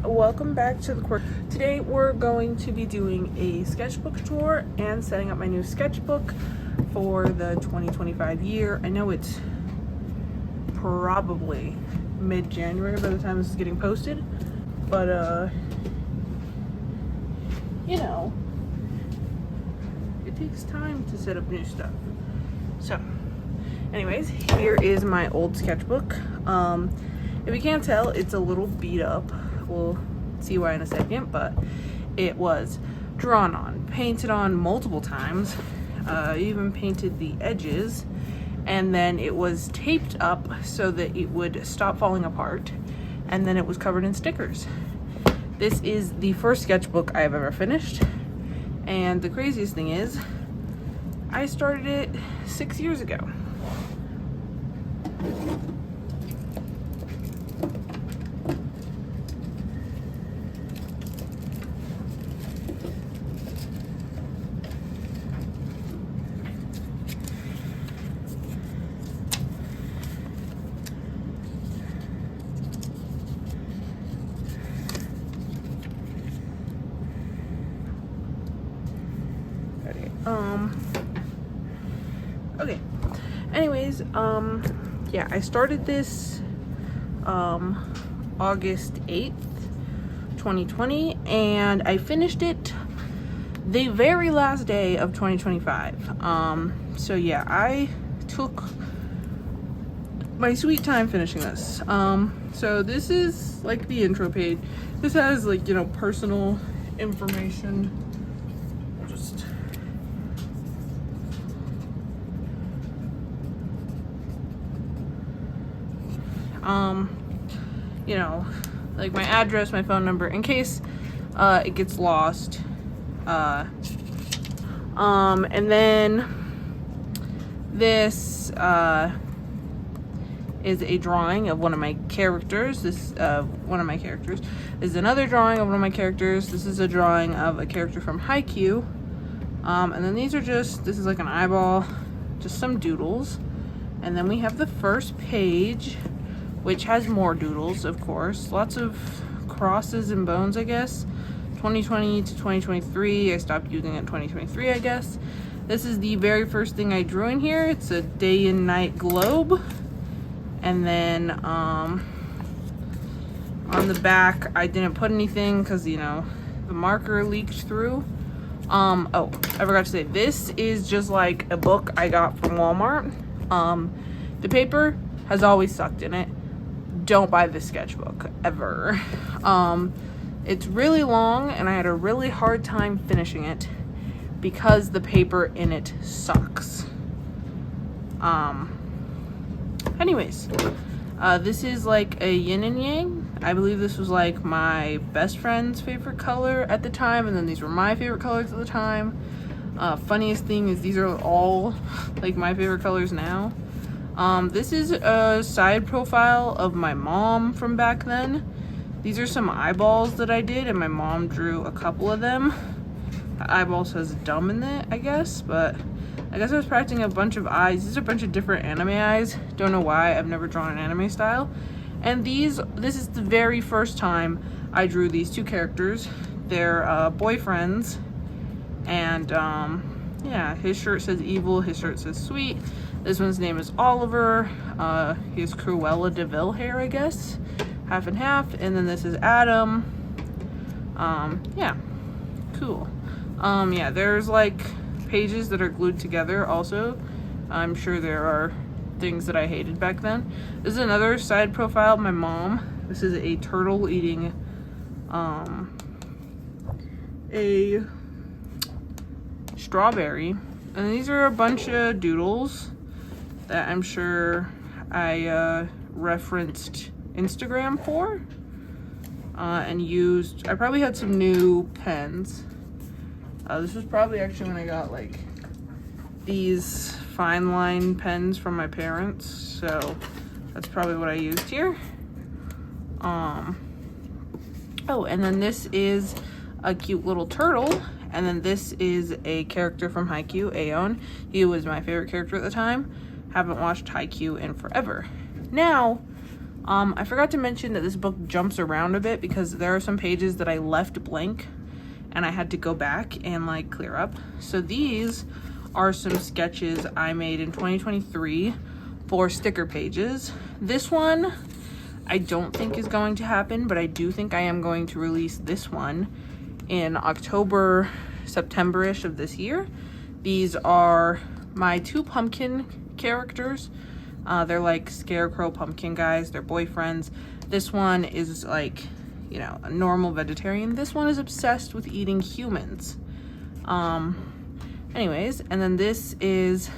welcome back to the course. Today we're going to be doing a sketchbook tour and setting up my new sketchbook for the 2025 year. I know it's probably mid-January by the time this is getting posted, but you know, it takes time to set up new stuff. So anyways, here is my old sketchbook. If you can't tell, it's a little beat up. We'll see why in a second, but it was drawn on, painted on multiple times, even painted the edges, and then it was taped up so that it would stop falling apart, and then it was covered in stickers. This is the first sketchbook I have ever finished, and the craziest thing is, I started it 6 years ago. Okay, anyways, yeah, I started this August 8th 2020, and I finished it the very last day of 2025. So yeah, I took my sweet time finishing this. So this is like the intro page. This has, like, you know, personal information. Just you know, like my address, my phone number, in case it gets lost. And then this is a drawing of one of my characters. This one of my characters. This is another drawing of one of my characters. This is a drawing of a character from Haikyuu. And then these are just, this is like an eyeball, just some doodles. And then we have the first page, which has more doodles, of course. Lots of crosses and bones, I guess. 2020 to 2023. I stopped using it in 2023, I guess. This is the very first thing I drew in here. It's a day and night globe. And then on the back, I didn't put anything because, you know, the marker leaked through. Oh, I forgot to say, this is just like a book I got from Walmart. The paper has always sucked in it. Don't buy this sketchbook ever. It's really long, and I had a really hard time finishing it because the paper in it sucks. Anyways, this is like a yin and yang. I believe this was like my best friend's favorite color at the time, and then these were my favorite colors at the time. Funniest thing is these are all like my favorite colors now. This is a side profile of my mom from back then. These are some eyeballs that I did, and my mom drew a couple of them. The eyeball says dumb in it, I guess, but I guess I was practicing a bunch of eyes. These are a bunch of different anime eyes. Don't know why, I've never drawn an anime style. And this is the very first time I drew these two characters. They're boyfriends, and yeah, his shirt says evil, his shirt says sweet. This one's name is Oliver. He has Cruella de Vil hair, I guess. Half and half. And then this is Adam. Yeah, cool. Yeah, there's like pages that are glued together also. I'm sure there are things that I hated back then. This is another side profile of my mom. This is a turtle eating a strawberry. And these are a bunch of doodles that I'm sure I referenced Instagram for and used. I probably had some new pens. This was probably actually when I got like these fine line pens from my parents, so that's probably what I used here. Oh, and then this is a cute little turtle, and then this is a character from Haikyuu, Aeon. He was my favorite character at the time. Haven't watched Haikyuu in forever. Now, I forgot to mention that this book jumps around a bit because there are some pages that I left blank and I had to go back and like clear up. So these are some sketches I made in 2023 for sticker pages. This one I don't think is going to happen, but I do think I am going to release this one in October, September-ish of this year. These are my 2 pumpkin characters. They're like scarecrow pumpkin guys. They're boyfriends. This one is like, you know, a normal vegetarian. This one is obsessed with eating humans. Anyways, and then this is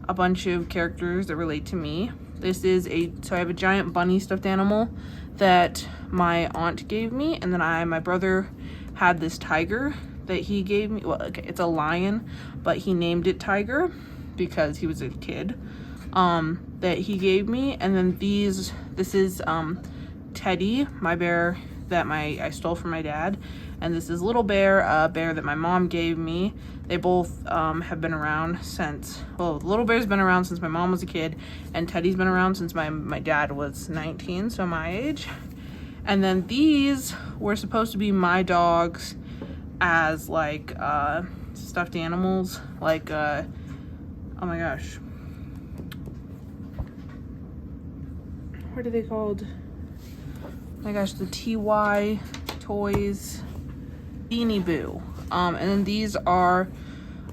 a bunch of characters that relate to me. This is so I have a giant bunny stuffed animal that my aunt gave me, and then my brother had this tiger that he gave me. Well, okay, it's a lion, but he named it Tiger because he was a kid. That he gave me. And then this is Teddy, my bear that I stole from my dad, and this is Little Bear, a bear that my mom gave me. They both have been around since, well, Little Bear's been around since my mom was a kid, and Teddy's been around since my dad was 19, so my age. And then these were supposed to be my dogs as like stuffed animals, like oh my gosh, what are they called? Oh my gosh, the TY Toys Beanie Boo. And then these are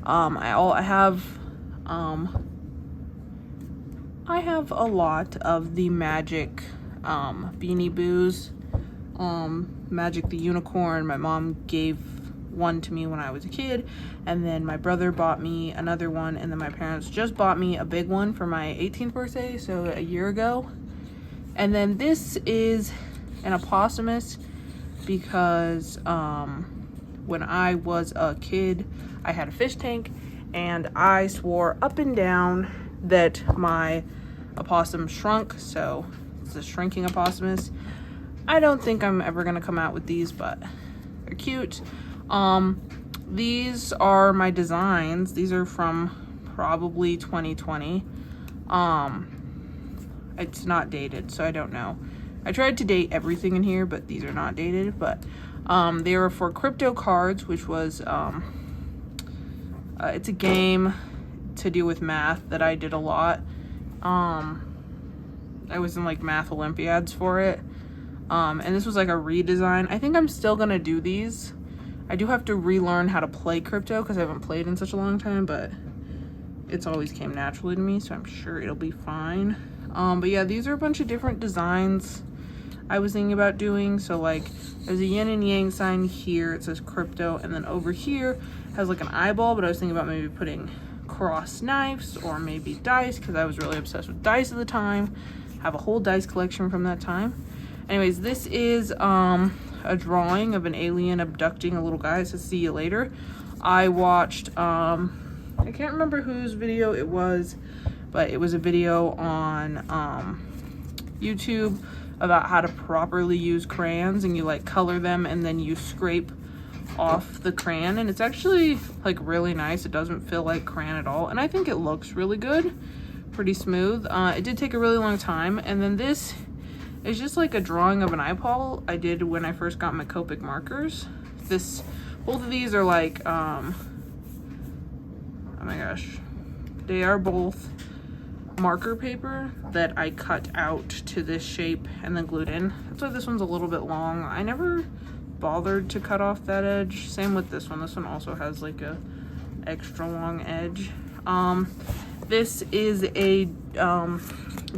I have a lot of the Magic Beanie Boos. Magic the Unicorn, my mom gave one to me when I was a kid, and then my brother bought me another one, and then my parents just bought me a big one for my 18th birthday, so a year ago. And then this is an opossums because when I was a kid, I had a fish tank, and I swore up and down that my opossum shrunk, so it's a shrinking opossums. I don't think I'm ever gonna come out with these, but they're cute. These are my designs. These are from probably 2020. It's not dated, so I don't know. I tried to date everything in here, but these are not dated. But they were for crypto cards, which was it's a game to do with math that I did a lot. I was in like math Olympiads for it. And this was like a redesign. I think I'm still gonna do these. I do have to relearn how to play crypto because I haven't played in such a long time, but it's always came naturally to me, so I'm sure it'll be fine. But yeah, these are a bunch of different designs I was thinking about doing. So like there's a yin and yang sign here, it says crypto, and then over here has like an eyeball, but I was thinking about maybe putting cross knives or maybe dice because I was really obsessed with dice at the time. Have a whole dice collection from that time. Anyways, this is a drawing of an alien abducting a little guy. It says see you later. I watched I can't remember whose video it was, but it was a video on YouTube about how to properly use crayons, and you like color them and then you scrape off the crayon, and it's actually like really nice. It doesn't feel like crayon at all, and I think it looks really good, pretty smooth. It did take a really long time. And then this is just like a drawing of an eyeball I did when I first got my Copic markers. Both of these are like oh my gosh, they are both marker paper that I cut out to this shape and then glued in. That's why this one's a little bit long. I never bothered to cut off that edge. Same with this one. This one also has like a extra long edge. This is a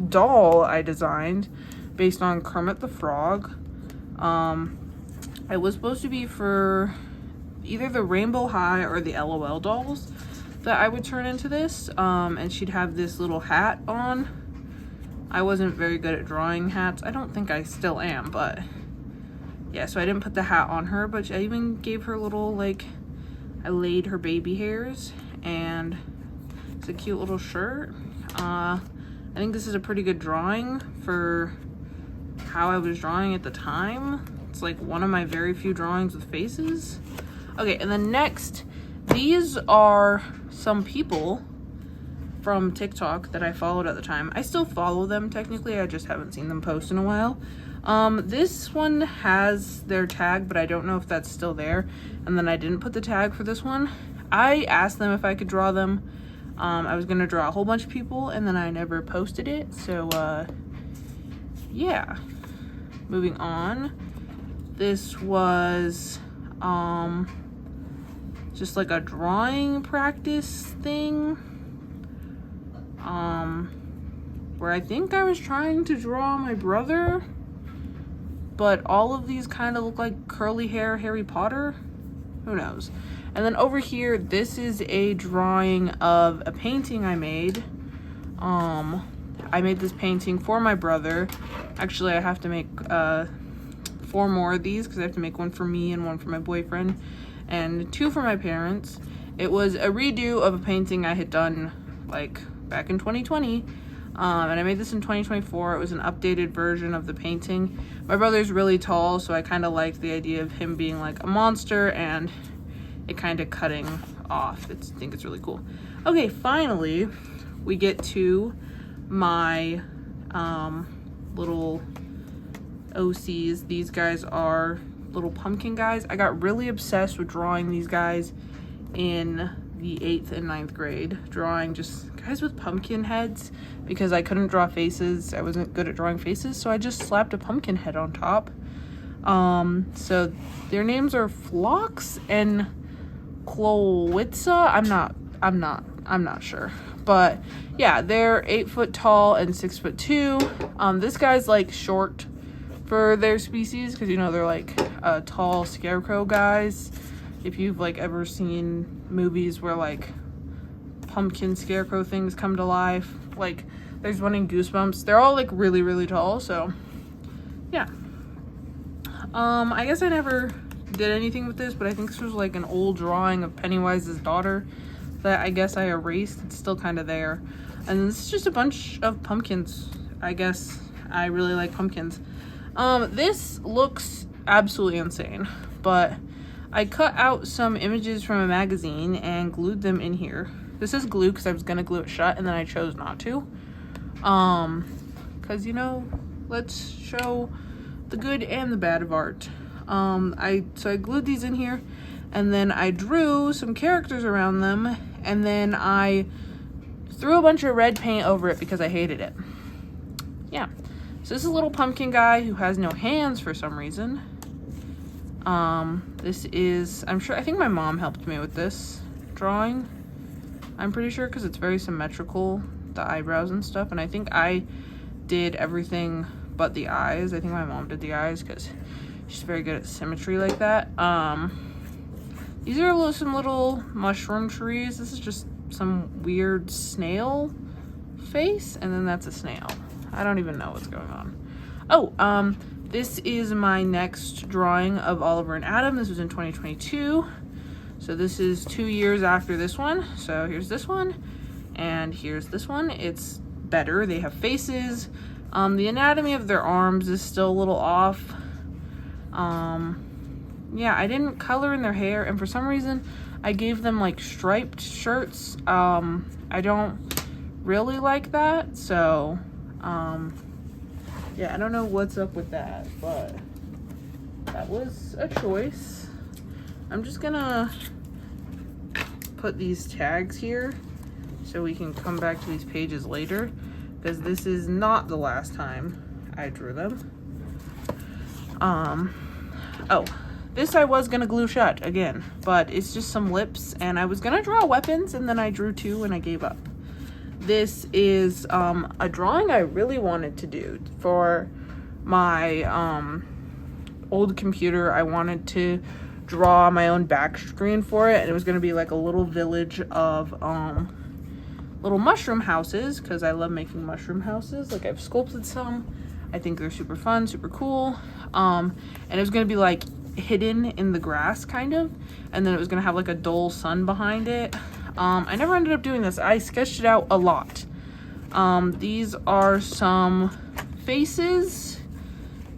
doll I designed based on Kermit the Frog. It was supposed to be for either the Rainbow High or the LOL dolls that I would turn into this, and she'd have this little hat on. I wasn't very good at drawing hats. I don't think I still am, but yeah, so I didn't put the hat on her, but I even gave her little, like, I laid her baby hairs, and it's a cute little shirt. I think this is a pretty good drawing for how I was drawing at the time. It's like one of my very few drawings with faces. Okay, and then next, these are some people from TikTok that I followed at the time. I still follow them technically, I just haven't seen them post in a while. This one has their tag, but I don't know if that's still there. And then I didn't put the tag for this one. I asked them if I could draw them. I was gonna draw a whole bunch of people, and then I never posted it. So, yeah. Moving on. This was, just like a drawing practice thing. Where I think I was trying to draw my brother, but all of these kind of look like curly hair Harry Potter. Who knows? And then over here, this is a drawing of a painting I made. I made this painting for my brother. Actually, I have to make 4 more of these because I have to make one for me and one for my boyfriend and 2 for my parents. It was a redo of a painting I had done like back in 2020. And I made this in 2024. It was an updated version of the painting. My brother's really tall, so I kind of liked the idea of him being like a monster and it kind of cutting off. I think it's really cool. Okay, finally, we get to my little OCs. These guys are little pumpkin guys. I got really obsessed with drawing these guys in the 8th and 9th grade, drawing just guys with pumpkin heads because I couldn't draw faces. I wasn't good at drawing faces, so I just slapped a pumpkin head on top. So their names are Phlox and Klowitza. I'm not sure, but yeah, they're 8 foot tall and 6 foot 2. This guy's like short for their species because, you know, they're like tall scarecrow guys. If you've like ever seen movies where like pumpkin scarecrow things come to life, like there's one in Goosebumps, they're all like really, really tall. So yeah, I guess I never did anything with this, but I think this was like an old drawing of Pennywise's daughter that I guess I erased. It's still kind of there. And this is just a bunch of pumpkins. I guess I really like pumpkins. This looks absolutely insane, but I cut out some images from a magazine and glued them in here. This is glue because I was gonna glue it shut and then I chose not to. Cause you know, let's show the good and the bad of art. So I glued these in here and then I drew some characters around them and then I threw a bunch of red paint over it because I hated it. Yeah. So this is a little pumpkin guy who has no hands for some reason. This is, I think my mom helped me with this drawing. I'm pretty sure because it's very symmetrical, the eyebrows and stuff. And I think I did everything but the eyes. I think my mom did the eyes because she's very good at symmetry like that. These are some little mushroom trees. This is just some weird snail face. And then that's a snail. I don't even know what's going on. Oh, this is my next drawing of Oliver and Adam. This was in 2022. So this is 2 years after this one. So here's this one and here's this one. It's better. They have faces. The anatomy of their arms is still a little off. Yeah, I didn't color in their hair and for some reason I gave them like striped shirts. I don't really like that. So, yeah, I don't know what's up with that, but that was a choice. I'm just gonna put these tags here so we can come back to these pages later because this is not the last time I drew them. Oh, this I was gonna glue shut again, but it's just some lips and I was gonna draw weapons and then I drew 2 and I gave up. This is a drawing I really wanted to do for my old computer. I wanted to draw my own back screen for it and it was going to be like a little village of little mushroom houses because I love making mushroom houses. Like I've sculpted some. I think they're super fun, super cool. And it was going to be like hidden in the grass kind of, and then it was going to have like a dull sun behind it. I never ended up doing this. I sketched it out a lot. These are some faces,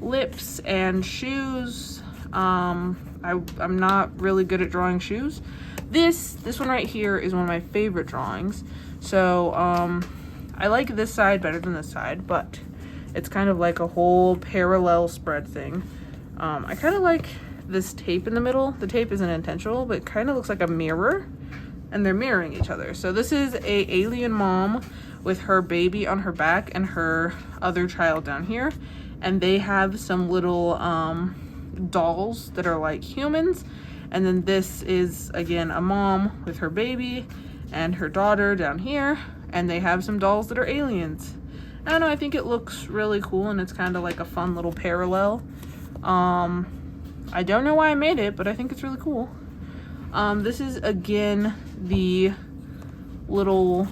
lips, and shoes. I'm not really good at drawing shoes. This one right here is one of my favorite drawings So I like this side better than this side, but it's kind of like a whole parallel spread thing. I kind of like this tape in the middle. The tape isn't intentional, but it kind of looks like a mirror, and they're mirroring each other. So this is a alien mom with her baby on her back and her other child down here, and they have some little dolls that are like humans. And then this is again a mom with her baby and her daughter down here, and they have some dolls that are aliens. I don't know, I think it looks really cool, and it's kind of like a fun little parallel. I don't know why I made it, but I think it's really cool. This is again the little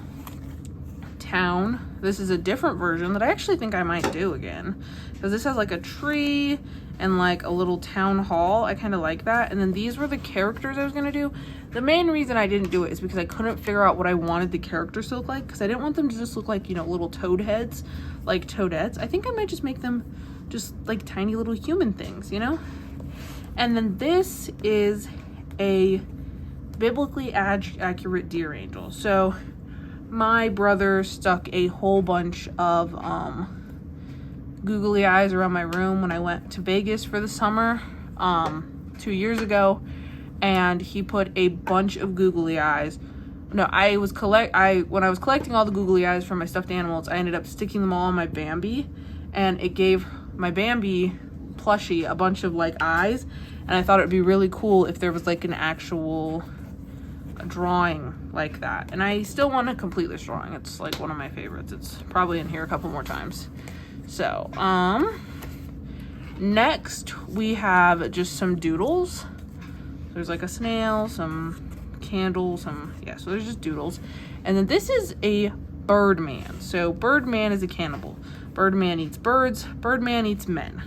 town. This is a different version that I actually think I might do again, because this has like a tree and like a little town hall. I kind of like that. And then these were the characters I was gonna do. The main reason I didn't do it is because I couldn't figure out what I wanted the characters to look like, because I didn't want them to just look like, you know, little toad heads, like toadettes. I think I might just make them just like tiny little human things, you know? And then this is a biblically accurate deer angel. So my brother stuck a whole bunch of googly eyes around my room when I went to Vegas for the summer 2 years ago, and he put a bunch of googly eyes. No, when I was collecting all the googly eyes from my stuffed animals, I ended up sticking them all on my Bambi, and it gave my Bambi plushie a bunch of like eyes, and I thought it'd be really cool if there was like an actual drawing like that. And I still want to complete this drawing. It's like one of my favorites. It's probably in here a couple more times. So next we have just some doodles. There's like a snail, some candles, so there's just doodles. And then this is a Birdman. So Birdman is a cannibal. Birdman eats birds, Birdman eats men.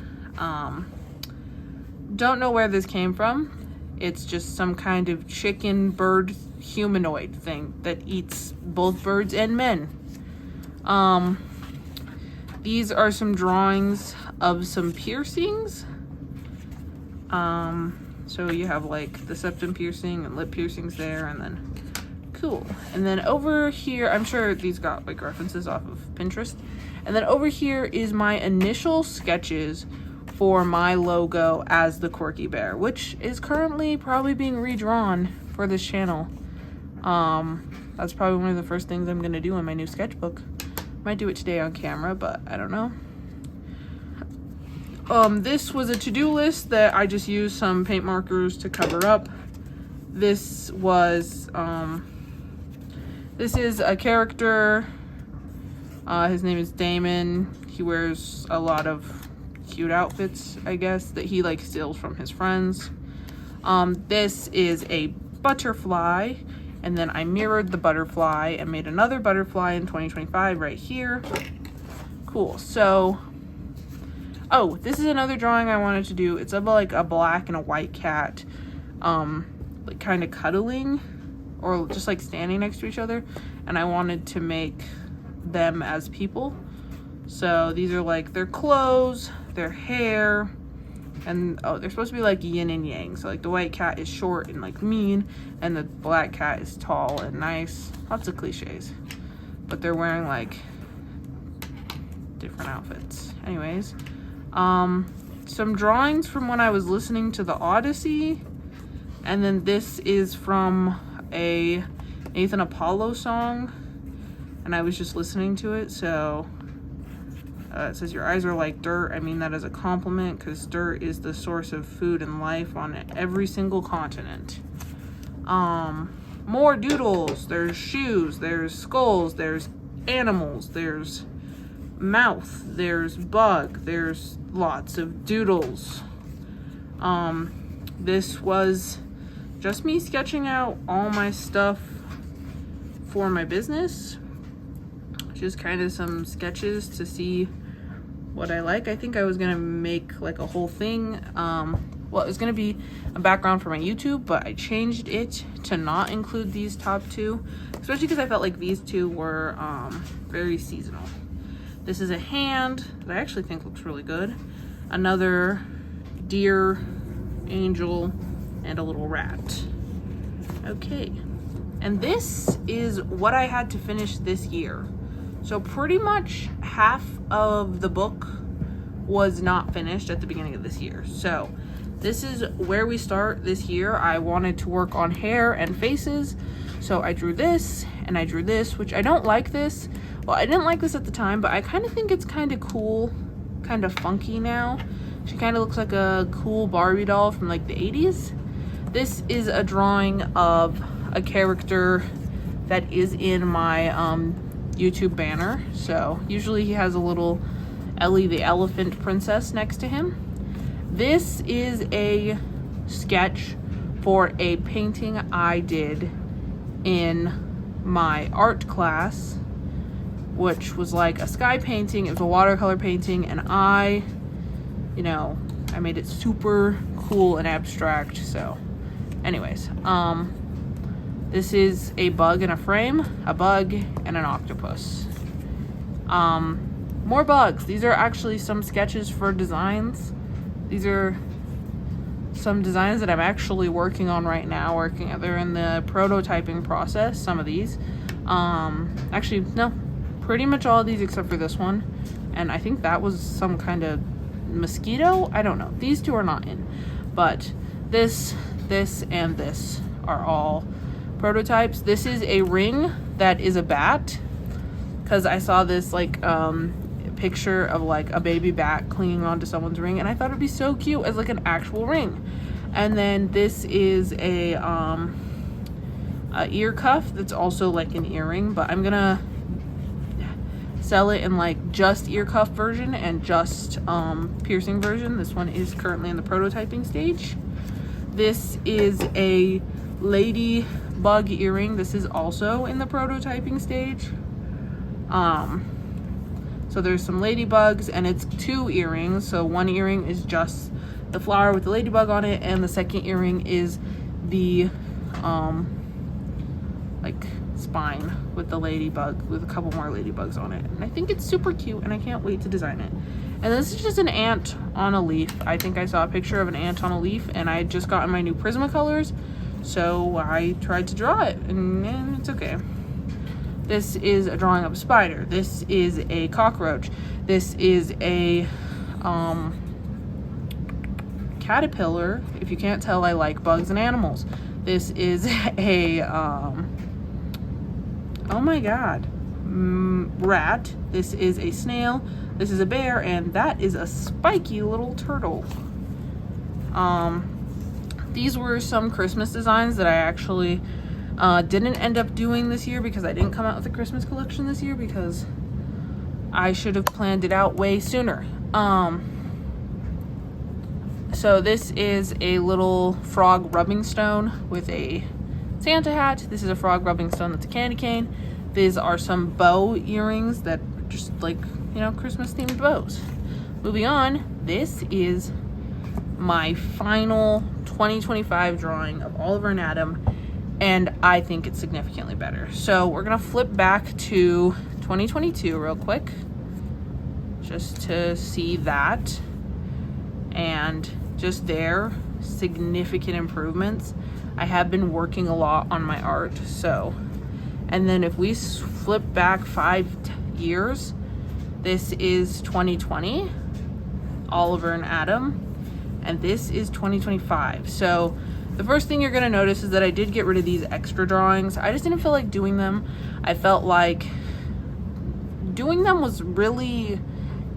Don't know where this came from. It's just some kind of chicken bird humanoid thing that eats both birds and men. These are some drawings of some piercings. So you have like the septum piercing and lip piercings there, and then cool. And then over here, I'm sure these got like references off of Pinterest. And then over here is my initial sketches for my logo as the Quirky Bear, which is currently probably being redrawn for this channel. That's probably one of the first things I'm gonna do in my new sketchbook. Might do it today on camera, but I don't know. This was a to-do list that I just used some paint markers to cover up. This was, this is a character. His name is Damon. He wears a lot of cute outfits, I guess, that he like steals from his friends. This is a butterfly, and then I mirrored the butterfly and made another butterfly in 2025 right here. Cool. So, oh, this is another drawing I wanted to do. It's of like a black and a white cat, like kind of cuddling or just like standing next to each other, and I wanted to make them as people. So these are like their clothes, their hair, and oh, they're supposed to be like yin and yang. So like the white cat is short and like mean, and the black cat is tall and nice. Lots of cliches, but they're wearing like different outfits. Anyways, some drawings from when I was listening to the Odyssey, and then this is from a Nathan Apollo song, and I was just listening to it. So it says, your eyes are like dirt. I mean that as a compliment, because dirt is the source of food and life on every single continent. More doodles. There's shoes, there's skulls, there's animals, there's mouth, there's bug, there's lots of doodles. This was just me sketching out all my stuff for my business. Just kind of some sketches to see what I like. I think I was gonna make like a whole thing. Well, it was gonna be a background for my YouTube, but I changed it to not include these top two, especially because I felt like these two were very seasonal. This is a hand that I actually think looks really good. Another deer, angel, and a little rat. Okay, And this is what I had to finish this year. So pretty much half of the book was not finished at the beginning of this year. So this is where we start this year. I wanted to work on hair and faces. So I drew this and I drew this, which I don't like this. Well, I didn't like this at the time, but I kind of think it's kind of cool, kind of funky now. She kind of looks like a cool Barbie doll from like the 80s. This is a drawing of a character that is in my YouTube banner. So usually he has a little Ellie the elephant princess next to him. This is a sketch for a painting I did in my art class, which was like a sky painting. It was a watercolor painting, and I made it super cool and abstract. So anyways, this is a bug in a frame, a bug, and an octopus. More bugs. These are actually some sketches for designs. These are some designs that I'm actually working on right now. They're in the prototyping process, some of these. Actually, no, pretty much all of these except for this one. And I think that was some kind of mosquito. I don't know. These two are not in. But this, and this are all prototypes. This is a ring that is a bat, because I saw this like picture of like a baby bat clinging onto someone's ring, and I thought it'd be so cute as like an actual ring. And then this is a ear cuff that's also like an earring, but I'm gonna sell it in like just ear cuff version and just piercing version. This one is currently in the prototyping stage. This is a ladybug earring. This is also in the prototyping stage. So there's some ladybugs, and it's 2 earrings. So one earring is just the flower with the ladybug on it, and the second earring is the like spine with the ladybug, with a couple more ladybugs on it. And I think it's super cute, and I can't wait to design it. And this is just an ant on a leaf. I think I saw a picture of an ant on a leaf, and I had just gotten my new Prismacolors, so I tried to draw it, and it's okay. This is a drawing of a spider. This is a cockroach. This is a caterpillar. If you can't tell, I like bugs and animals. This is a oh my god, rat. This is a snail. This is a bear, and that is a spiky little turtle. These were some Christmas designs that I actually didn't end up doing this year, because I didn't come out with a Christmas collection this year, because I should have planned it out way sooner. So this is a little frog rubbing stone with a Santa hat. This is a frog rubbing stone that's a candy cane. These are some bow earrings that are just like, Christmas themed bows. Moving on, this is my final 2025 drawing of Oliver and Adam, and I think it's significantly better. So we're gonna flip back to 2022 real quick, just to see that, and just there, significant improvements. I have been working a lot on my art. So, and then if we flip back 5 years, this is 2020, Oliver and Adam, and this is 2025. So the first thing you're gonna notice is that I did get rid of these extra drawings. I just didn't feel like doing them. I felt like doing them was really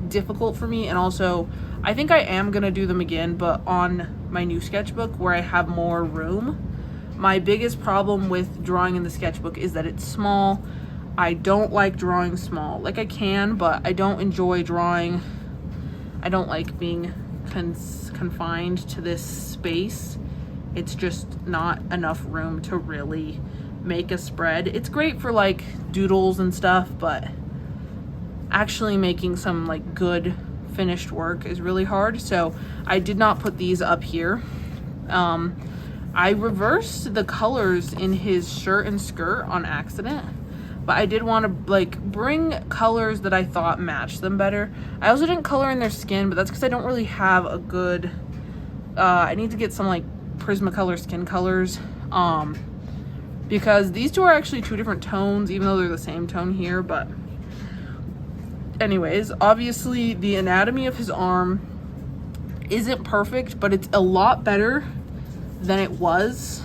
difficult for me, and also I think I am gonna do them again, but on my new sketchbook where I have more room. My biggest problem with drawing in the sketchbook is that it's small. I don't like drawing small. Like, I can, but I don't enjoy drawing. I don't like being confined to this space. It's just not enough room to really make a spread. It's great for like doodles and stuff, but actually making some like good finished work is really hard. So I did not put these up here. I reversed the colors in his shirt and skirt on accident, but I did want to like bring colors that I thought matched them better. I also didn't color in their skin, but that's because I don't really have a good I need to get some like Prismacolor skin colors. because these two are actually two different tones, even though they're the same tone here. But anyways, obviously the anatomy of his arm isn't perfect, but it's a lot better than it was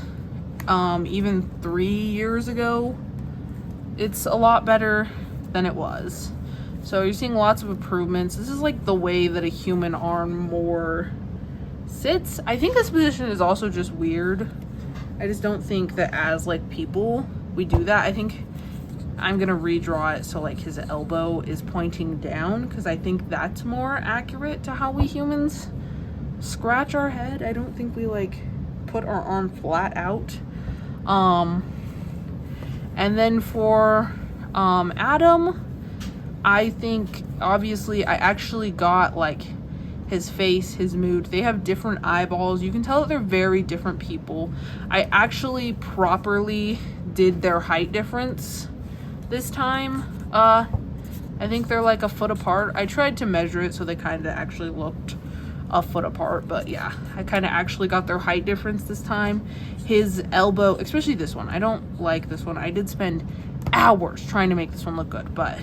even 3 years ago. It's a lot better than it was. So you're seeing lots of improvements. This is like the way that a human arm more sits. I think this position is also just weird. I just don't think that as like people we do that. I think I'm gonna redraw it so like his elbow is pointing down, because I think that's more accurate to how we humans scratch our head. I don't think we like put our arm flat out. And then for Adam, I think obviously I actually got like his face, his mood. They have different eyeballs. You can tell that they're very different people. I actually properly did their height difference this time. I think they're like a foot apart. I tried to measure it so they kind of actually looked a foot apart, but yeah, I kind of actually got their height difference this time. His elbow, especially this one, I don't like this one. I did spend hours trying to make this one look good, but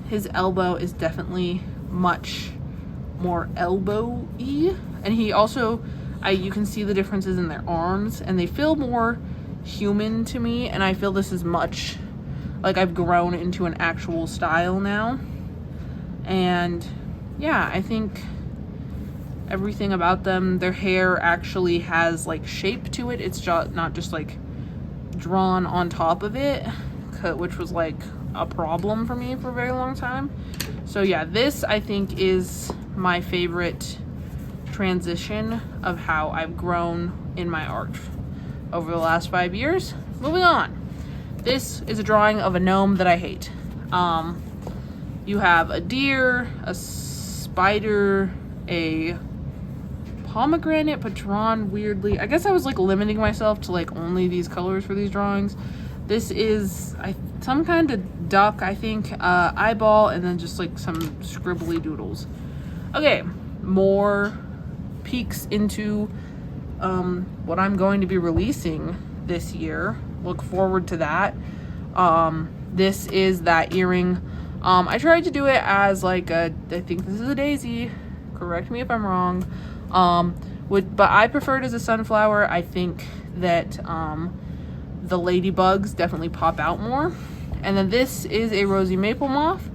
his elbow is definitely much more elbow-y, and he also, you can see the differences in their arms, and they feel more human to me, and I feel this is much like I've grown into an actual style now. And yeah, I think everything about them, their hair actually has like shape to it. It's just not just like drawn on top of it, which was like a problem for me for a very long time. So yeah, this I think is my favorite transition of how I've grown in my art over the last 5 years. Moving on. This is a drawing of a gnome that I hate. You have a deer, a spider, a pomegranate, but drawn weirdly. I guess I was like limiting myself to like only these colors for these drawings. This is some kind of duck, I think, eyeball, and then just like some scribbly doodles. Okay, more peeks into what I'm going to be releasing this year. Look forward to that. This is that earring. I tried to do it as like I think this is a daisy. Correct me if I'm wrong. But I prefer it as a sunflower. I think that the ladybugs definitely pop out more. And then this is a rosy maple moth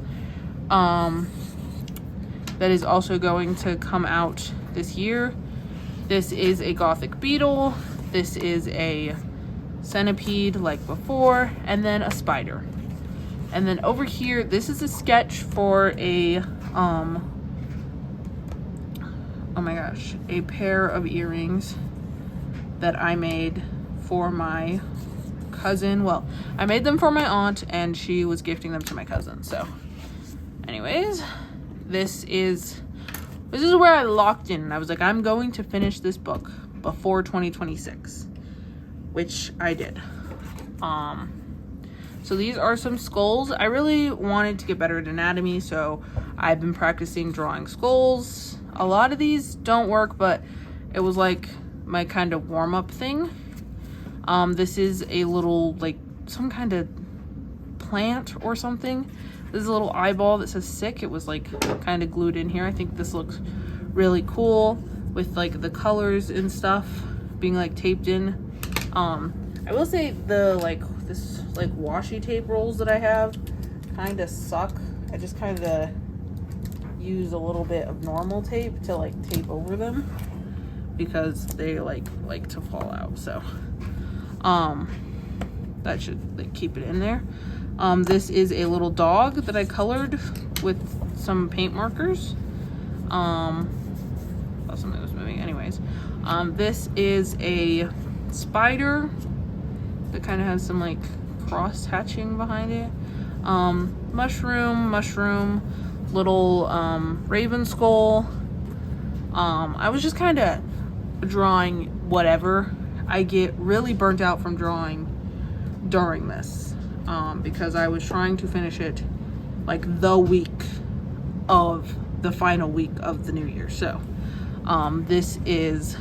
that is also going to come out this year. This is a gothic beetle. This is a centipede like before, and then a spider. And then over here, this is a sketch for a oh my gosh, a pair of earrings that I made for my cousin. Well, I made them for my aunt, and she was gifting them to my cousin. So anyways, this is where I locked in. I was like, I'm going to finish this book before 2026, which I did. So these are some skulls. I really wanted to get better at anatomy, so I've been practicing drawing skulls. A lot of these don't work, but it was like my kind of warm-up thing. This is a little, like, some kind of plant or something. This is a little eyeball that says sick. It was like kind of glued in here. I think this looks really cool with like the colors and stuff being like taped in. I will say the this washi tape rolls that I have kind of suck. I just kind of use a little bit of normal tape to like tape over them because they like to fall out. So that should like keep it in there. This is a little dog that I colored with some paint markers. Thought something was moving. Anyways, this is a spider that kind of has some like cross hatching behind it. Mushroom, little raven skull. I was just kind of drawing whatever. I get really burnt out from drawing during this because I was trying to finish it like the week of the final week of the new year. So this is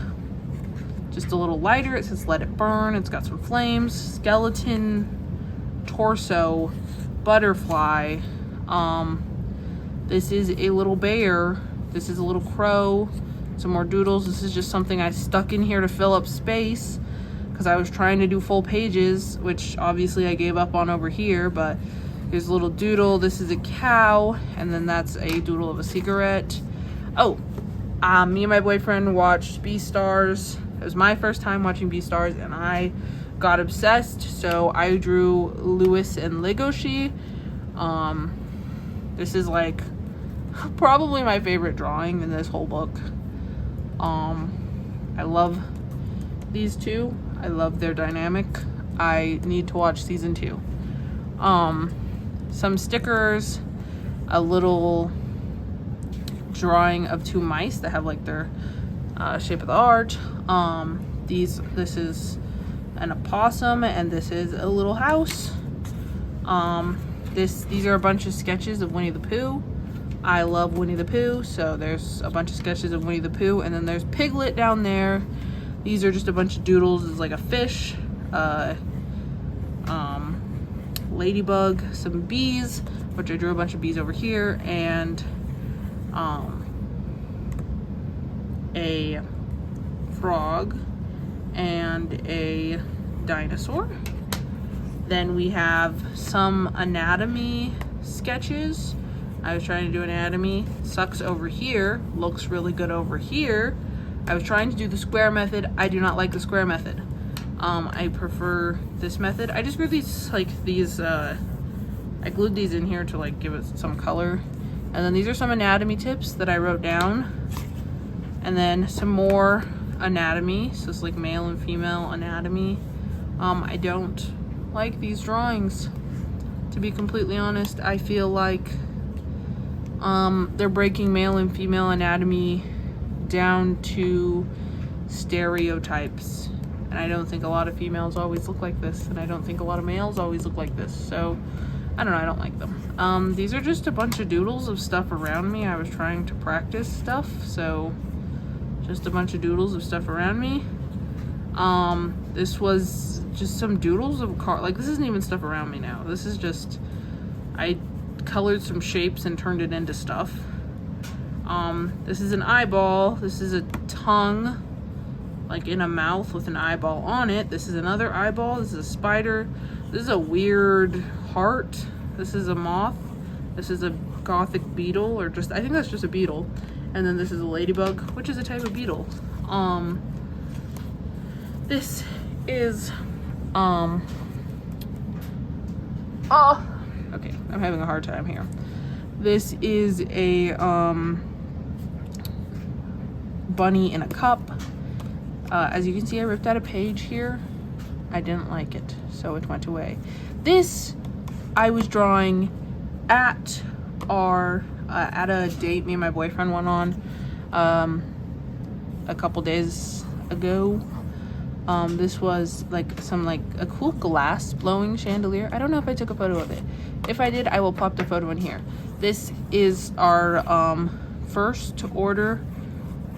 just a little lighter. It says let it burn. It's got some flames, skeleton, torso, butterfly. This is a little bear. This is a little crow. Some more doodles. This is just something I stuck in here to fill up space because I was trying to do full pages, which obviously I gave up on over here, but here's a little doodle. This is a cow, and then that's a doodle of a cigarette. Oh, me and my boyfriend watched Beastars. It was my first time watching Beastars, and I got obsessed, so I drew Lewis and Legoshi. This is like probably my favorite drawing in this whole book. I love these two. I love their dynamic. I need to watch season 2. Some stickers, a little drawing of 2 mice that have like their shape of the heart. This is an opossum, and this is a little house. These are a bunch of sketches of Winnie the Pooh. I love Winnie the Pooh, so there's a bunch of sketches of Winnie the Pooh, and then there's Piglet down there. These are just a bunch of doodles. It's like a fish, ladybug, some bees, which I drew a bunch of bees over here, and a frog and a dinosaur. Then we have some anatomy sketches. I was trying to do anatomy. Sucks over here. Looks really good over here. I was trying to do the square method. I do not like the square method. I prefer this method. I just grew these, I glued these in here to like give it some color. And then these are some anatomy tips that I wrote down. And then some more anatomy. So it's like male and female anatomy. I don't like these drawings, to be completely honest. I feel like they're breaking male and female anatomy down to stereotypes, and I don't think a lot of females always look like this, and I don't think a lot of males always look like this, so I don't know, I don't like them. These are just a bunch of doodles of stuff around me. I was trying to practice stuff, so just a bunch of doodles of stuff around me. This was just some doodles of car. Like, this isn't even stuff around me now. This is just, I colored some shapes and turned it into stuff. This is an eyeball. This is a tongue, like in a mouth with an eyeball on it. This is another eyeball. This is a spider. This is a weird heart. This is a moth. This is a gothic beetle, or just, I think that's just a beetle. And then this is a ladybug, which is a type of beetle. This is, okay, I'm having a hard time here. This is a, bunny in a cup. As you can see, I ripped out a page here. I didn't like it, so it went away. This, I was drawing at at a date me and my boyfriend went on, a couple days ago. This was like a cool glass blowing chandelier. I don't know if I took a photo of it. If I did, I will pop the photo in here. This is our first order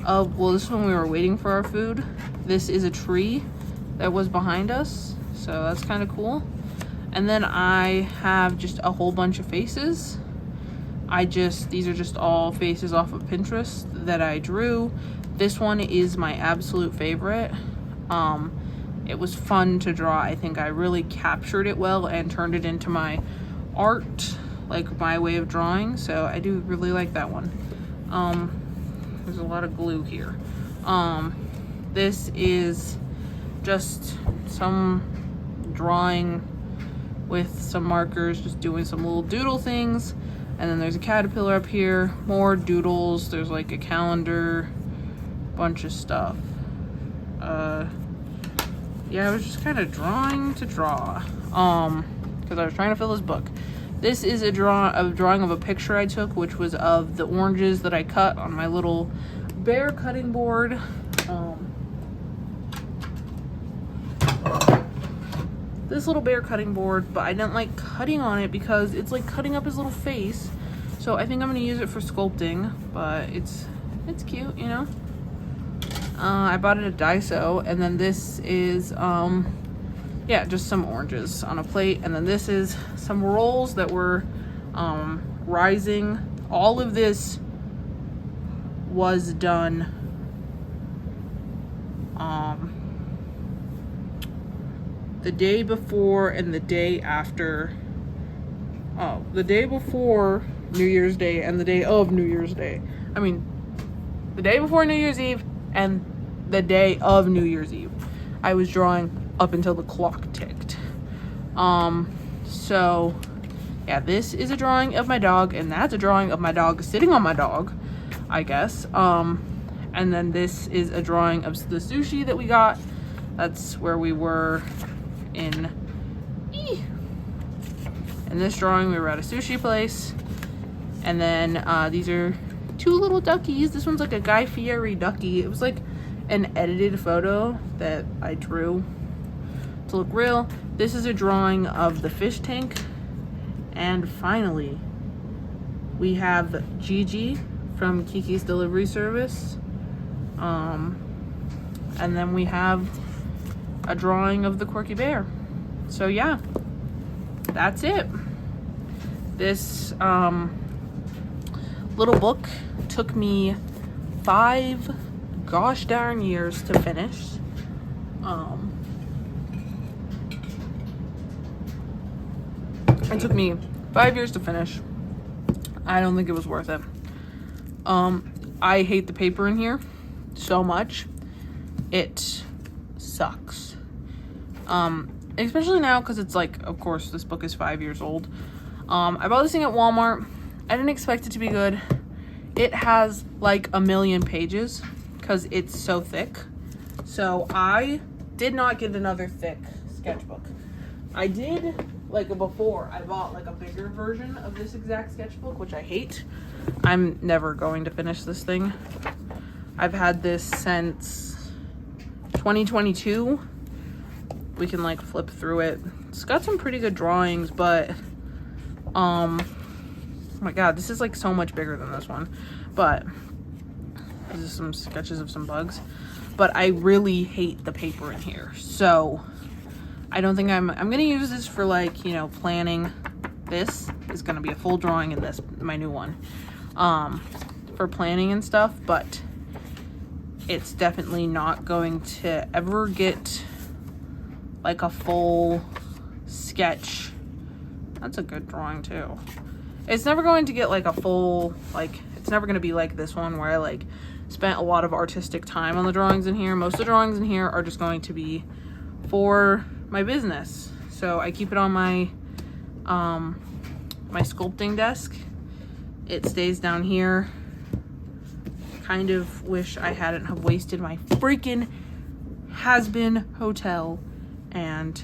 of, well, this is when we were waiting for our food. This is a tree that was behind us, so that's kind of cool. And then I have just a whole bunch of faces. These are just all faces off of Pinterest that I drew. This one is my absolute favorite. It was fun to draw. I think I really captured it well and turned it into my art, like my way of drawing. So I do really like that one. There's a lot of glue here. This is just some drawing with some markers, just doing some little doodle things. And then there's a caterpillar up here, more doodles. There's like a calendar, bunch of stuff. Yeah, I was just kind of drawing to draw, because I was trying to fill this book. This is a drawing of a picture I took, which was of the oranges that I cut on my little bear cutting board. This little bear cutting board, but I didn't like cutting on it because it's like cutting up his little face. So I think I'm gonna use it for sculpting, but it's cute, you know? I bought it at Daiso, and then this is yeah, just some oranges on a plate, and then this is some rolls that were rising. All of this was done the day before and the day after. Oh, the day before New Year's Day and the day of New Year's Day. I mean, the day before New Year's Eve and the day of New Year's Eve. I was drawing up until the clock ticked. So yeah, this is a drawing of my dog, and that's a drawing of my dog sitting on my dog, I guess. And then this is a drawing of the sushi that we got. That's where we were in this drawing. We were at a sushi place. And then these are two little duckies. This one's like a Guy Fieri ducky. It was like an edited photo that I drew to look real. This is a drawing of the fish tank. And finally, we have Gigi from Kiki's Delivery Service. And then we have a drawing of the Quirky Bear. So yeah, that's it. This little book took me 5 gosh darn years to finish. It took me 5 years to finish. I don't think it was worth it. I hate the paper in here so much. It sucks. Especially now because it's like, of course, this book is 5 years old. I bought this thing at Walmart. I didn't expect it to be good. It has like 1,000,000 pages because it's so thick. So I did not get another thick sketchbook. I did like before. I bought like a bigger version of this exact sketchbook, which I hate. I'm never going to finish this thing. I've had this since 2022. We can like flip through it. It's got some pretty good drawings, but oh my god, this is like so much bigger than this one. But this is some sketches of some bugs. But I really hate the paper in here. So I don't think I'm gonna use this for like, you know, planning. This is gonna be a full drawing in this, my new one. For planning and stuff, but it's definitely not going to ever get like a full sketch. That's a good drawing too. It's never going to get like a full, like, it's never going to be like this one where I like spent a lot of artistic time on the drawings in here. Most of the drawings in here are just going to be for my business. So I keep it on my my sculpting desk. It stays down here. Kind of wish I hadn't have wasted my freaking has-been hotel and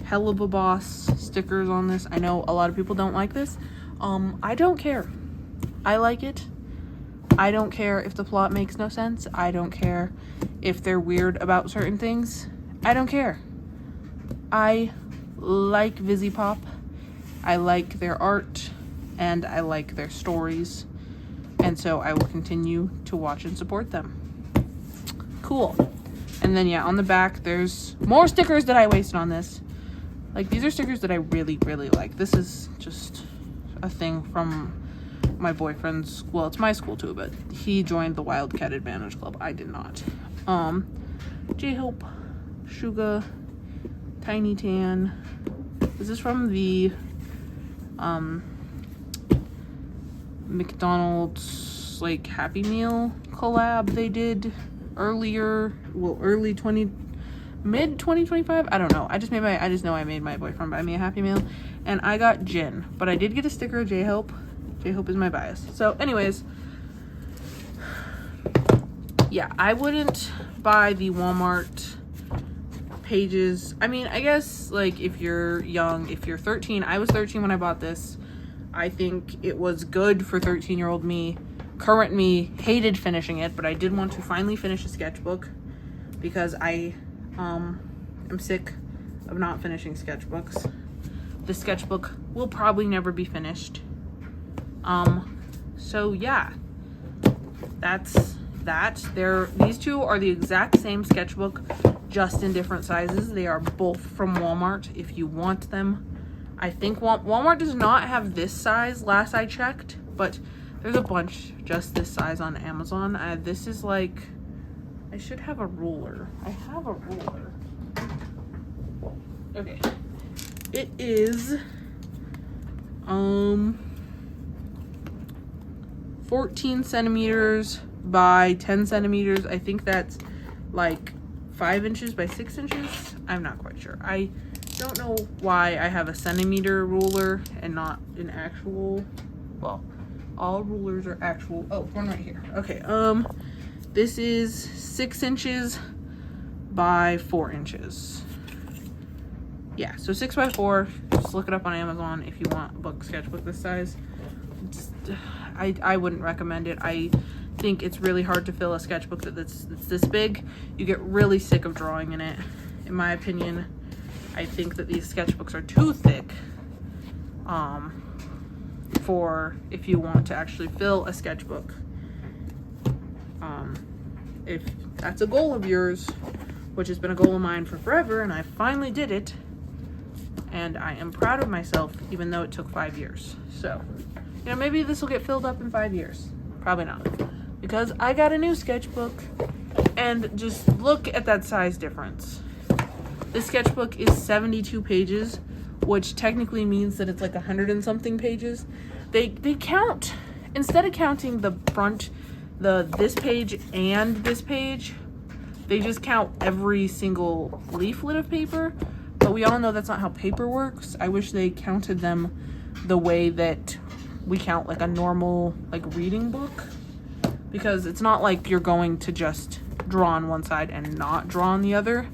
Hell of a Boss stickers on this. I know a lot of people don't like this. I don't care. I like it. I don't care if the plot makes no sense. I don't care if they're weird about certain things. I don't care. I like VisiPop. I like their art and I like their stories. And so I will continue to watch and support them. Cool. And then yeah, on the back, there's more stickers that I wasted on this. Like, these are stickers that I really, really like. This is just a thing from my boyfriend's, well, it's my school too, but he joined the Wildcat Advantage Club. I did not. J-Hope, Suga, Tiny Tan. This is from the McDonald's like Happy Meal collab they did earlier, well, mid 2025. I don't know. I just know I made my boyfriend buy me a Happy Meal, and I got gin, but I did get a sticker of J-Hope. J-Hope is my bias. So anyways, yeah, I wouldn't buy the Walmart pages. I mean, I guess like if you're young, if you're 13, I was 13 when I bought this. I think it was good for 13-year-old me. Current me hated finishing it, but I did want to finally finish a sketchbook because I am sick of not finishing sketchbooks. The sketchbook will probably never be finished. So yeah, that's that. These two are the exact same sketchbook, just in different sizes. They are both from Walmart if you want them. I think Walmart does not have this size last I checked, but there's a bunch just this size on Amazon. This is like, I should have a ruler. I have a ruler. Okay. It is 14 centimeters by 10 centimeters. I think that's like 5 inches by 6 inches. I'm not quite sure. I don't know why I have a centimeter ruler and not an actual, well, all rulers are actual. Oh, one right here. Okay, this is 6 inches by 4 inches. Yeah, so 6 by 4. Just look it up on Amazon if you want a book sketchbook this size. I wouldn't recommend it. I think it's really hard to fill a sketchbook that's this big. You get really sick of drawing in it, in my opinion. I think that these sketchbooks are too thick for if you want to actually fill a sketchbook. If that's a goal of yours, which has been a goal of mine for forever, and I finally did it, and I am proud of myself, even though it took 5 years. So, you know, maybe this will get filled up in 5 years. Probably not, because I got a new sketchbook, and just look at that size difference. This sketchbook is 72 pages, which technically means that it's like 100 and something pages. They count, instead of counting the front, this page and this page, they just count every single leaflet of paper. But we all know that's not how paper works. I wish they counted them the way that we count like a normal like reading book, because it's not like you're going to just draw on one side and not draw on the other.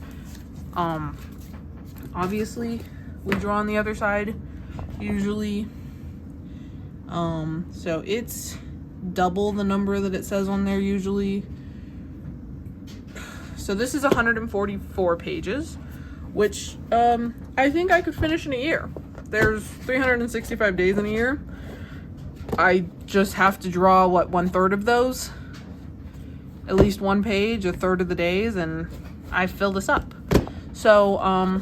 Obviously we draw on the other side usually. So it's double the number that it says on there usually. So this is 144 pages, which I think I could finish in a year. There's 365 days in a year. I just have to draw, what, 1/3 of those? At least one page, 1/3 of the days, and I fill this up. So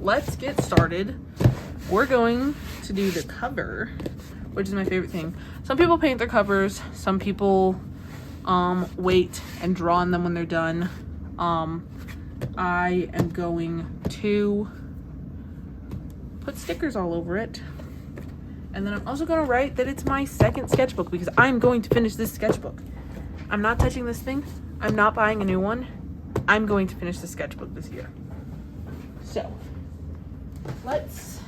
let's get started. We're going to do the cover, which is my favorite thing. Some people paint their covers. Some people wait and draw on them when they're done. I am going to put stickers all over it. And then I'm also going to write that it's my second sketchbook, because I'm going to finish this sketchbook. I'm not touching this thing. I'm not buying a new one. I'm going to finish the sketchbook this year. So, let's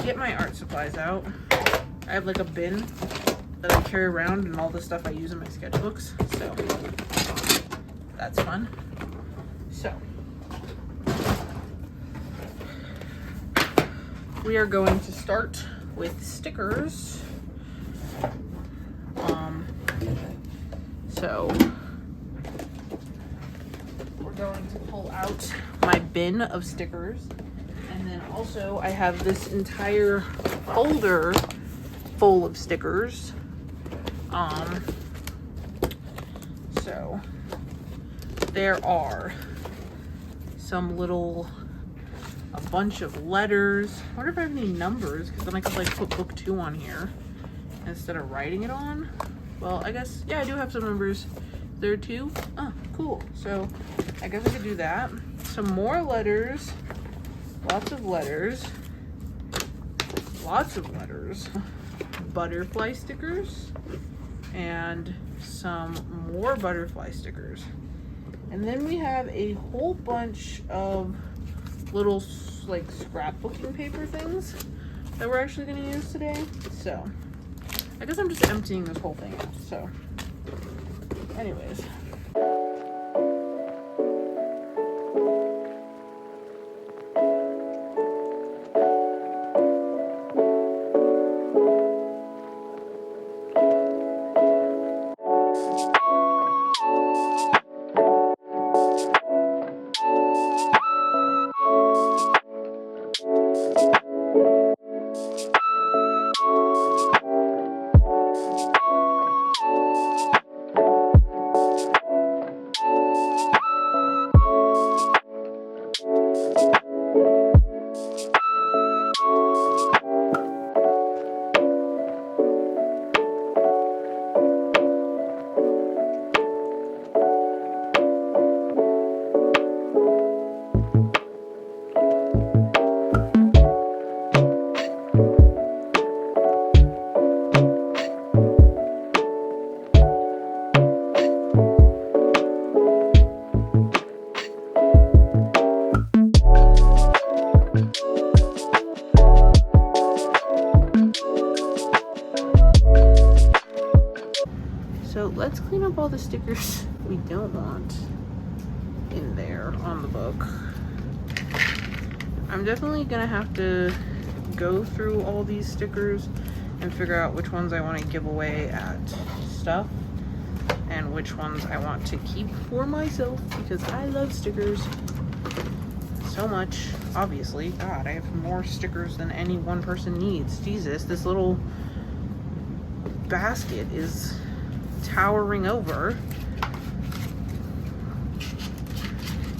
get my art supplies out. I have like a bin that I carry around and all the stuff I use in my sketchbooks. So, that's fun. So, we are going to start with stickers. So we're going to pull out my bin of stickers, and then also I have this entire folder full of stickers. So there are some a bunch of letters. I wonder if I have any numbers, because then I could like put book 2 on here instead of writing it on. Well, I guess, yeah, I do have some numbers. There are 2. Oh, cool. So I guess I could do that. Some more letters. Lots of letters. Butterfly stickers. And some more butterfly stickers. And then we have a whole bunch of little like scrapbooking paper things that we're actually going to use today. So I guess I'm just emptying this whole thing out. So anyways, the stickers we don't want in there on the book. I'm definitely gonna have to go through all these stickers and figure out which ones I want to give away at stuff and which ones I want to keep for myself, because I love stickers so much. Obviously, God, I have more stickers than any one person needs. Jesus, this little basket is towering over.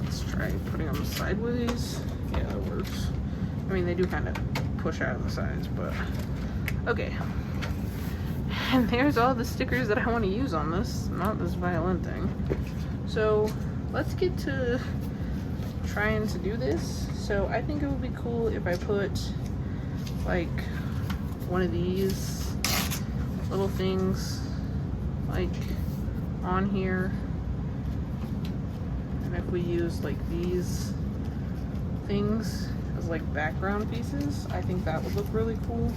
Let's try putting them sideways. Yeah, that works. I mean, they do kind of push out of the sides, but okay. And there's all the stickers that I want to use on this, not this violin thing. So let's get to trying to do this. So I think it would be cool if I put like one of these little things like on here, and if we use like these things as like background pieces, I think that would look really cool.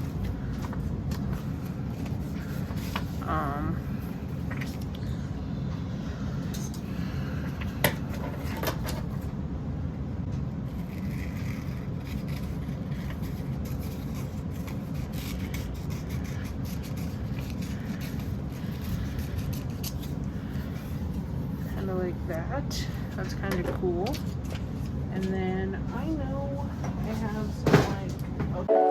Kind of like that. That's kind of cool. And then I know I have some like, okay.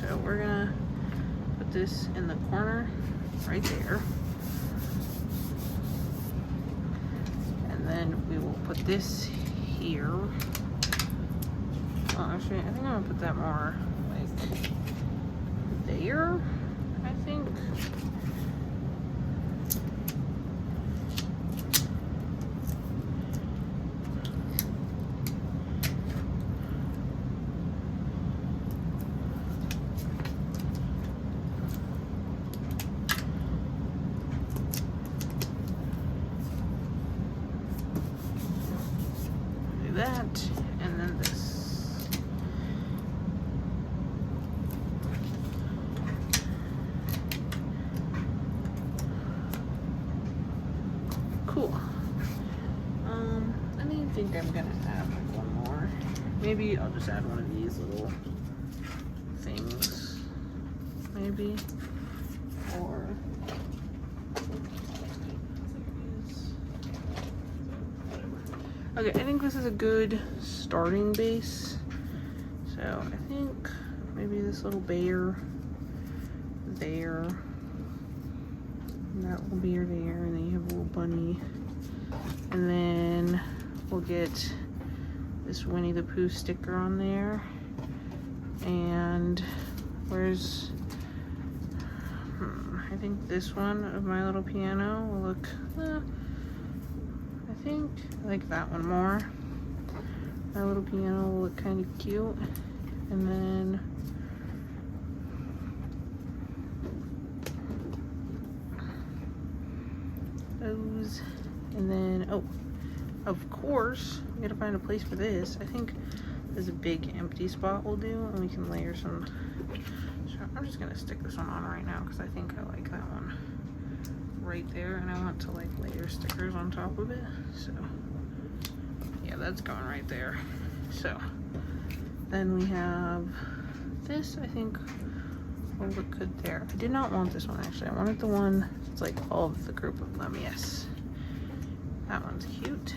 So we're gonna put this in the corner right there. And then we will put this here. Oh, actually, I think I'm gonna put that more like there, I think. That, and then this. Cool. I think I'm gonna add like one more. Maybe I'll just add one of these little things. Maybe. Or okay, I think this is a good starting base. So I think maybe this little bear there, and that little bear there, and then you have a little bunny. And then we'll get this Winnie the Pooh sticker on there. And where's, I think this one of My Little Piano will look, I think I like that one more. My Little Piano will look kind of cute. And then those. And then, oh, of course, we gotta find a place for this. I think there's a big empty spot we'll do, and we can layer some. So I'm just gonna stick this one on right now because I think I like that one right there, and I want to like layer stickers on top of it. So yeah, that's going right there. So then we have this, I think will look good there. I did not want this one actually. I wanted the one that's like all of the group of them. Yes, that one's cute.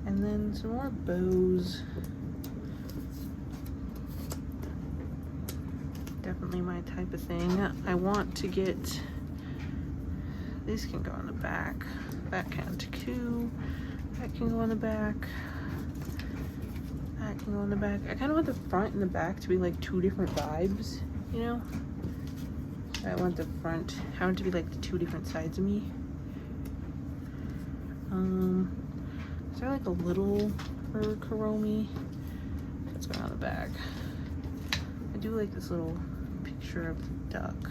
And then some more bows. Definitely my type of thing. I want to get, these can go in the back. That can too. That can go in the back. That can go in the back. I kind of want the front and the back to be like two different vibes, you know? I want the front, I want it to be like the two different sides of me. Is there like a little for Kuromi? what's going on the back. I do like this little picture of the duck.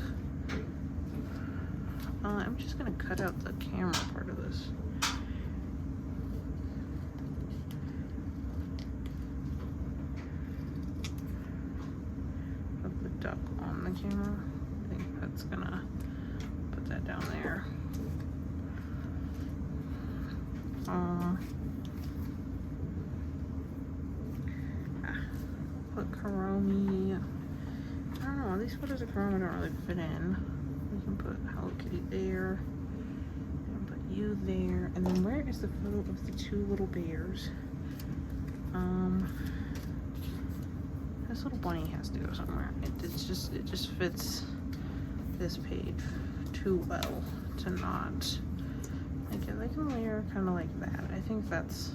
I'm just gonna cut out the camera part of this. Put the duck on the camera. I think that's gonna put that down there. Put Kuromi. I don't know, these photos of Kuromi don't really fit in. We can put Hello Kitty there, and put you there, and then where is the photo of the two little bears? This little bunny has to go somewhere. It just fits this page too well to not. Like, I can layer kind of like that. I think that's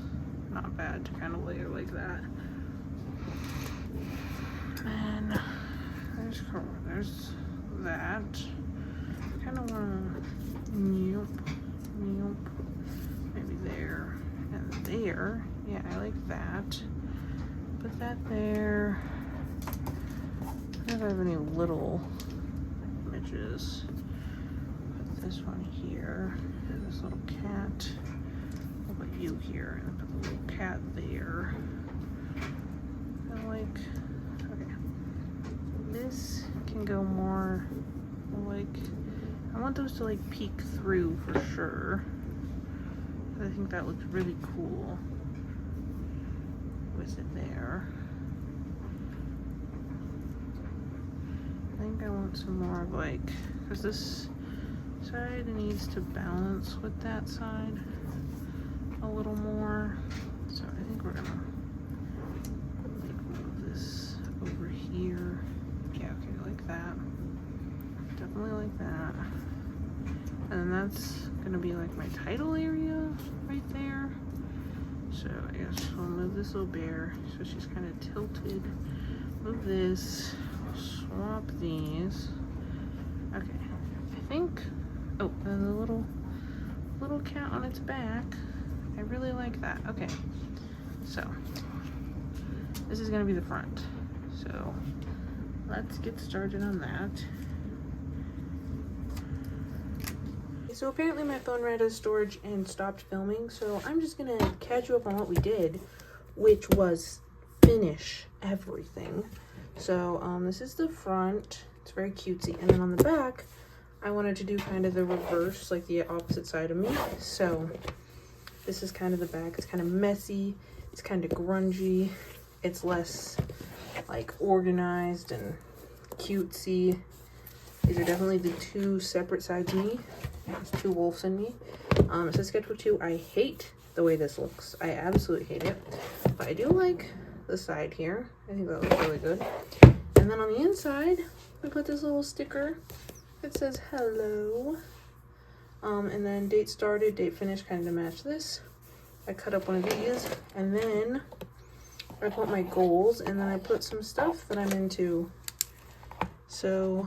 not bad to kind of layer like that. And there's that. I kind of want to maybe there and there. Yeah, I like that. Put that there. I don't have any little images. Put this one here. And this little cat. I'll put you here and put the little cat there. I like. Okay. This can go more like. I want those to like peek through for sure. I think that looks really cool with it there. I think I want some more of like, because this side needs to balance with that side a little more. So I think we're gonna like move this over here. Yeah, okay, like that. Definitely like that. And then that's gonna be like my title area right there. So I guess we'll move this little bear so she's kind of tilted. Move this, swap these. Okay, I think, oh, and the little cat on its back. I really like that. Okay, so this is gonna be the front. So let's get started on that. So apparently my phone ran out of storage and stopped filming, so I'm just gonna catch you up on what we did, which was finish everything. So this is the front. It's very cutesy, and then on the back I wanted to do kind of the reverse, like the opposite side of me. So this is kind of the back. It's kind of messy, it's kind of grungy, it's less like organized and cutesy. These are definitely the two separate sides of me. There's two wolves in me. It says Sketchbook 2. I hate the way this looks. I absolutely hate it. But I do like the side here. I think that looks really good. And then on the inside, we put this little sticker that says hello. And then date started, date finished, kind of to match this. I cut up one of these, and then I put my goals, and then I put some stuff that I'm into. So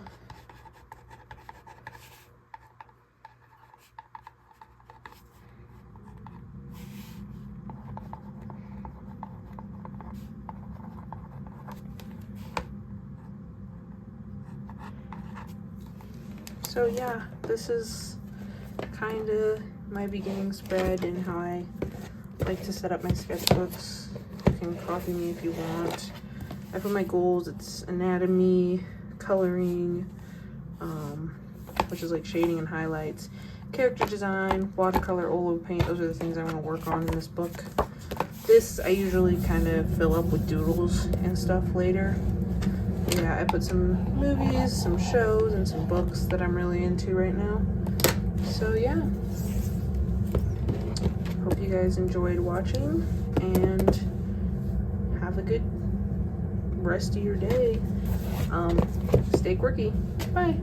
yeah, this is kind of my beginning spread and how I like to set up my sketchbooks. You can copy me if you want. I put my goals, it's anatomy, coloring, which is like shading and highlights, character design, watercolor, oil paint. Those are the things I want to work on in this book. This I usually kind of fill up with doodles and stuff later. Yeah, I put some movies, some shows, and some books that I'm really into right now. So yeah, hope you guys enjoyed watching, and have a good rest of your day. Stay quirky. Bye.